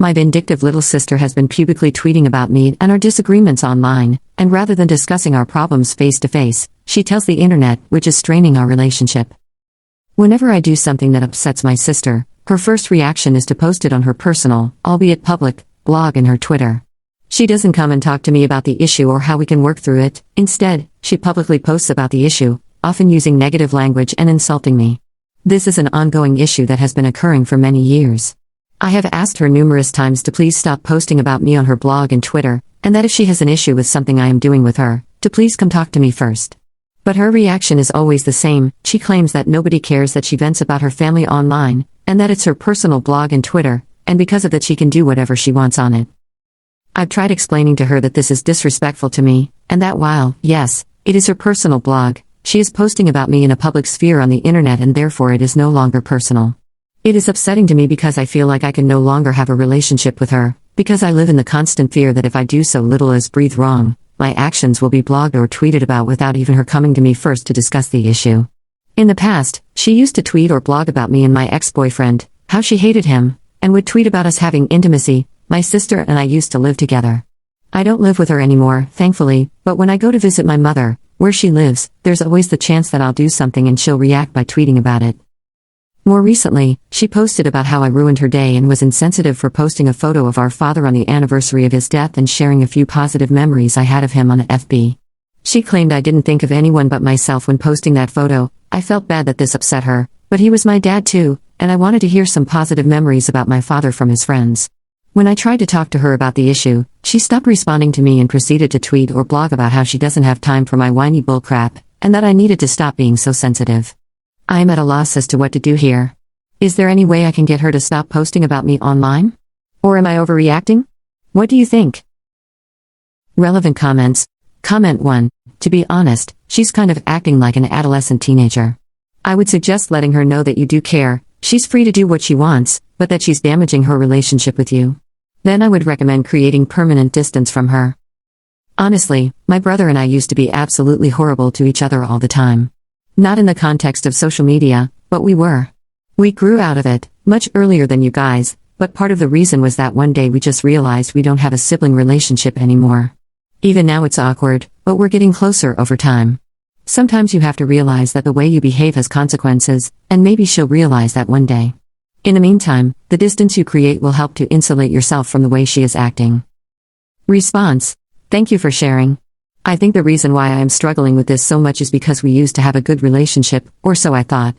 My vindictive little sister has been publicly tweeting about me and our disagreements online, and rather than discussing our problems face to face, she tells the internet, which is straining our relationship. Whenever I do something that upsets my sister, her first reaction is to post it on her personal, albeit public, blog and her Twitter. She doesn't come and talk to me about the issue or how we can work through it. Instead, she publicly posts about the issue, often using negative language and insulting me. This is an ongoing issue that has been occurring for many years. I have asked her numerous times to please stop posting about me on her blog and Twitter, and that if she has an issue with something I am doing with her, to please come talk to me first. But her reaction is always the same. She claims that nobody cares that she vents about her family online, and that it's her personal blog and Twitter, and because of that she can do whatever she wants on it. I've tried explaining to her that this is disrespectful to me, and that while, yes, it is her personal blog, she is posting about me in a public sphere on the internet and therefore it is no longer personal. It is upsetting to me because I feel like I can no longer have a relationship with her, because I live in the constant fear that if I do so little as breathe wrong, my actions will be blogged or tweeted about without even her coming to me first to discuss the issue. In the past, she used to tweet or blog about me and my ex-boyfriend, how she hated him, and would tweet about us having intimacy. My sister and I used to live together. I don't live with her anymore, thankfully, but when I go to visit my mother, where she lives, there's always the chance that I'll do something and she'll react by tweeting about it. More recently, she posted about how I ruined her day and was insensitive for posting a photo of our father on the anniversary of his death and sharing a few positive memories I had of him on FB. She claimed I didn't think of anyone but myself when posting that photo. I felt bad that this upset her, but he was my dad too, and I wanted to hear some positive memories about my father from his friends. When I tried to talk to her about the issue, she stopped responding to me and proceeded to tweet or blog about how she doesn't have time for my whiny bullcrap, and that I needed to stop being so sensitive. I am at a loss as to what to do here. Is there any way I can get her to stop posting about me online? Or am I overreacting? What do you think? Relevant comments. Comment 1. To be honest, she's kind of acting like an adolescent teenager. I would suggest letting her know that you do care. She's free to do what she wants, but that she's damaging her relationship with you. Then I would recommend creating permanent distance from her. Honestly, my brother and I used to be absolutely horrible to each other all the time. Not in the context of social media, but we were. We grew out of it, much earlier than you guys, but part of the reason was that one day we just realized we don't have a sibling relationship anymore. Even now it's awkward, but we're getting closer over time. Sometimes you have to realize that the way you behave has consequences, and maybe she'll realize that one day. In the meantime, the distance you create will help to insulate yourself from the way she is acting. Response. Thank you for sharing. I think the reason why I am struggling with this so much is because we used to have a good relationship, or so I thought.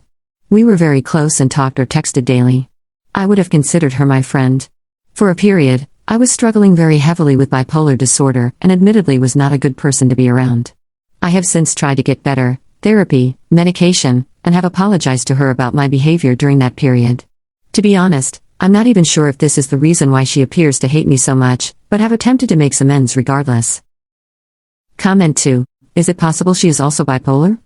We were very close and talked or texted daily. I would have considered her my friend. For a period, I was struggling very heavily with bipolar disorder and admittedly was not a good person to be around. I have since tried to get better, therapy, medication, and have apologized to her about my behavior during that period. To be honest, I'm not even sure if this is the reason why she appears to hate me so much, but have attempted to make some amends regardless. Comment 2. Is it possible she is also bipolar?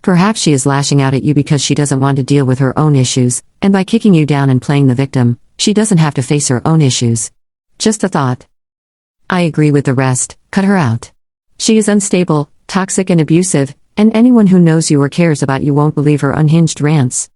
Perhaps she is lashing out at you because she doesn't want to deal with her own issues, and by kicking you down and playing the victim, she doesn't have to face her own issues. Just a thought. I agree with the rest. Cut her out. She is unstable, toxic and abusive, and anyone who knows you or cares about you won't believe her unhinged rants.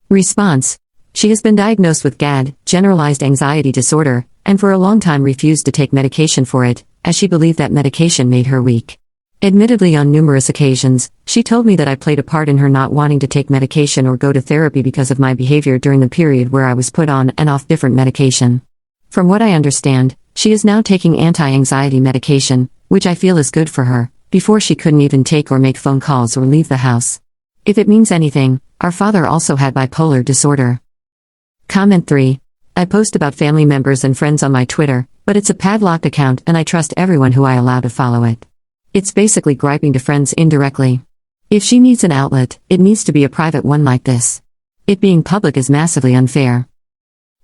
Response. She has been diagnosed with GAD, generalized anxiety disorder, and for a long time refused to take medication for it, as she believed that medication made her weak. Admittedly, on numerous occasions, she told me that I played a part in her not wanting to take medication or go to therapy because of my behavior during the period where I was put on and off different medication. From what I understand, she is now taking anti-anxiety medication, which I feel is good for her. Before she couldn't even take or make phone calls or leave the house. If it means anything, our father also had bipolar disorder. Comment 3. I post about family members and friends on my Twitter, but it's a padlocked account and I trust everyone who I allow to follow it. It's basically griping to friends indirectly. If she needs an outlet, it needs to be a private one like this. It being public is massively unfair.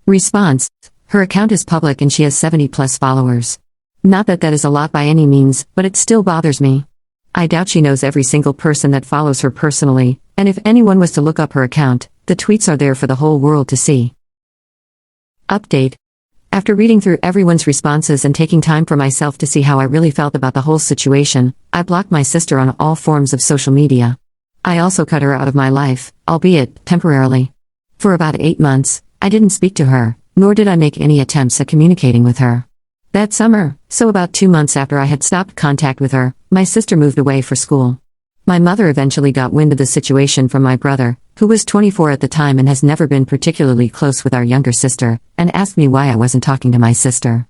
Response. Her account is public and she has 70+ followers. Not that that is a lot by any means, but it still bothers me. I doubt she knows every single person that follows her personally, and if anyone was to look up her account, the tweets are there for the whole world to see. Update. After reading through everyone's responses and taking time for myself to see how I really felt about the whole situation, I blocked my sister on all forms of social media. I also cut her out of my life, albeit temporarily. For about 8 months, I didn't speak to her, nor did I make any attempts at communicating with her. That summer, so about 2 months after I had stopped contact with her, my sister moved away for school. My mother eventually got wind of the situation from my brother, who was 24 at the time and has never been particularly close with our younger sister, and asked me why I wasn't talking to my sister.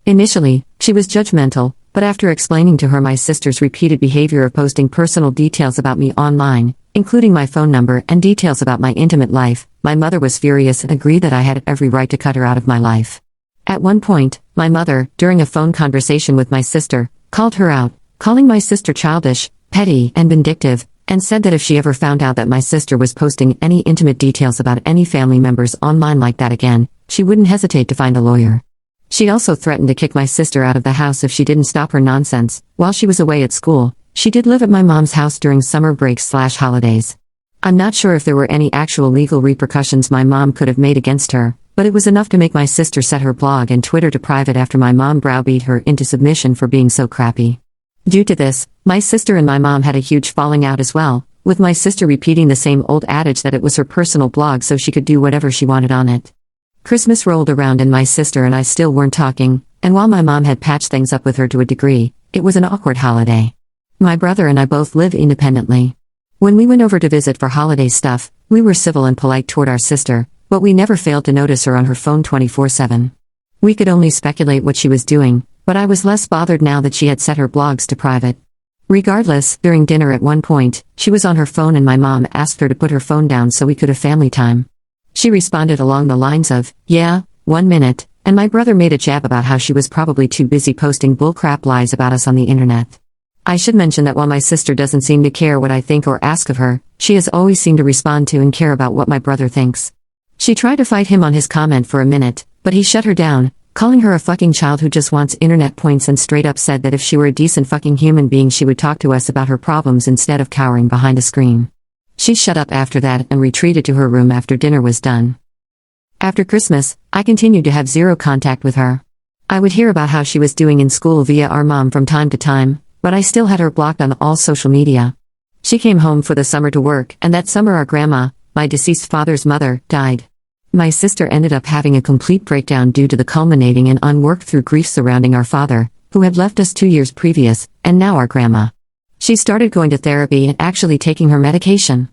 Initially, she was judgmental, but after explaining to her my sister's repeated behavior of posting personal details about me online, including my phone number and details about my intimate life, my mother was furious and agreed that I had every right to cut her out of my life. At one point, my mother, during a phone conversation with my sister, called her out, calling my sister childish, petty, and vindictive, and said that if she ever found out that my sister was posting any intimate details about any family members online like that again, she wouldn't hesitate to find a lawyer. She also threatened to kick my sister out of the house if she didn't stop her nonsense. While she was away at school, she did live at my mom's house during summer breaks/holidays. I'm not sure if there were any actual legal repercussions my mom could have made against her, but it was enough to make my sister set her blog and Twitter to private after my mom browbeat her into submission for being so crappy. Due to this, my sister and my mom had a huge falling out as well, with my sister repeating the same old adage that it was her personal blog so she could do whatever she wanted on it. Christmas rolled around and my sister and I still weren't talking, and while my mom had patched things up with her to a degree, it was an awkward holiday. My brother and I both live independently. When we went over to visit for holiday stuff, we were civil and polite toward our sister, but we never failed to notice her on her phone 24/7. We could only speculate what she was doing, but I was less bothered now that she had set her blogs to private. Regardless, during dinner at one point, she was on her phone and my mom asked her to put her phone down so we could have family time. She responded along the lines of, "Yeah, 1 minute," and my brother made a jab about how she was probably too busy posting bullcrap lies about us on the internet. I should mention that while my sister doesn't seem to care what I think or ask of her, she has always seemed to respond to and care about what my brother thinks. She tried to fight him on his comment for a minute, but he shut her down, calling her a fucking child who just wants internet points, and straight up said that if she were a decent fucking human being she would talk to us about her problems instead of cowering behind a screen. She shut up after that and retreated to her room after dinner was done. After Christmas, I continued to have zero contact with her. I would hear about how she was doing in school via our mom from time to time, but I still had her blocked on all social media. She came home for the summer to work, and that summer our grandma, my deceased father's mother, died. My sister ended up having a complete breakdown due to the culminating and unworked through grief surrounding our father, who had left us 2 years previous, and now our grandma. She started going to therapy and actually taking her medication.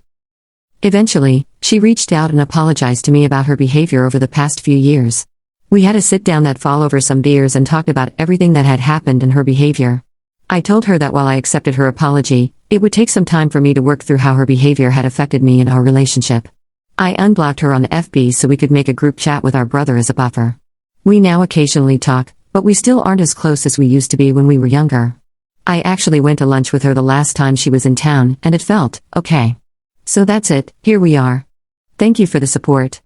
Eventually, she reached out and apologized to me about her behavior over the past few years. We had a sit-down that fall over some beers and talked about everything that had happened and her behavior. I told her that while I accepted her apology, it would take some time for me to work through how her behavior had affected me and our relationship. I unblocked her on FB so we could make a group chat with our brother as a buffer. We now occasionally talk, but we still aren't as close as we used to be when we were younger. I actually went to lunch with her the last time she was in town, and it felt okay. So that's it, here we are. Thank you for the support.